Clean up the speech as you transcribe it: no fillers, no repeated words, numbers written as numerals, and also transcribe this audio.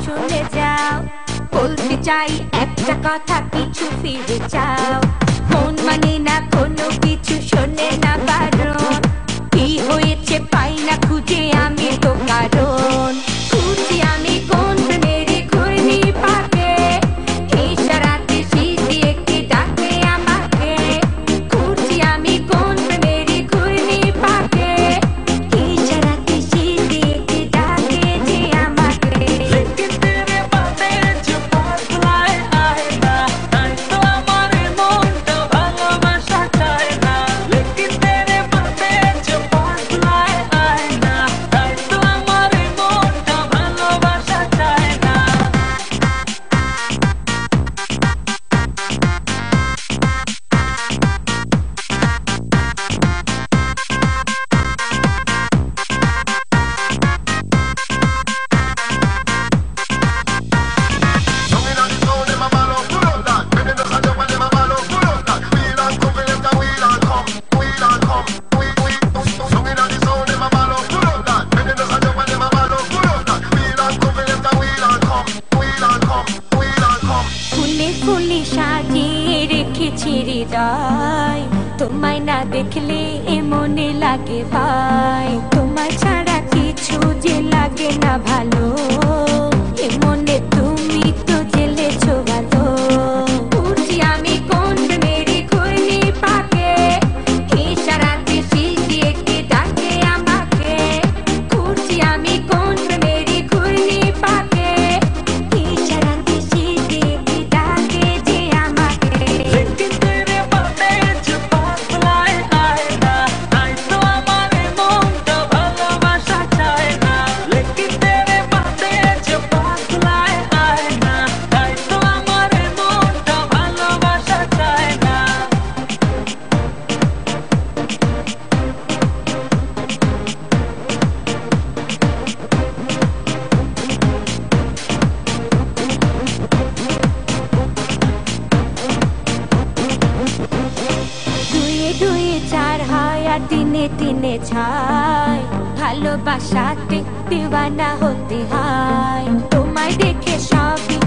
শুনে যাও, বলতে চাই একটা কথা, পিছু ফিরে যাও। মন মানে না কোনো কিছু, শোনে না বারণ। কি হয়েছে পাই না খুঁজে আমি তো কারণ। খুঁজি আমি কোন মেরে ঘূর্ণি পাকে, ইশারাতে সিঁড়ি একটি ডাকে আমাকে। খুঁজি আমি কোন মেরে ঘূর্ণি পাকে, ইশারাতে সিঁড়ি একটি ডাকে যে আমাকে। लेकिन तेरे बातें जो बदलाए आए ना, তাই তো আমার মনটা ভালোবাসা চায় না। लेकिन तेरे बातें जो बदलाए आए ना, তাই তো আমার মনটা ভালোবাসা চায় না। ফুলে ফুলে সাজিয়ে রেখেছি হৃদয়, তোমায় না দেখলে এ মনে লাগে ভাই। তোমায় ছাড়া কিছু যে লাগে না ভালো, এ মনে তুমি তো জেলেছো ভালো। খুঁজি আমি কোন মেরে ঘূর্ণি পাকে, ইশারাতে সিঁড়ি একটি ডাকে আমাকে। খুঁজি আমি কোন মেরে ঘূর্ণি পাকে, ইশারাতে সিঁড়ি একটি ডাকে যে আমাকে। लेकिन तेरे बातें जो बदलाए आए ना, তাই তো আমার মনটা ভালোবাসা চায় না। लेकिन तेरे बातें जो बदलाए आए ना, তাই তো আমার মনটা ভালোবাসা চায় না। দুয়ে দুয়ে চার হয় আর দিনে দিনে ছাই, ভালোবাসাতে দিওয়ানা হতে হয়। তোমায় দেখে সবই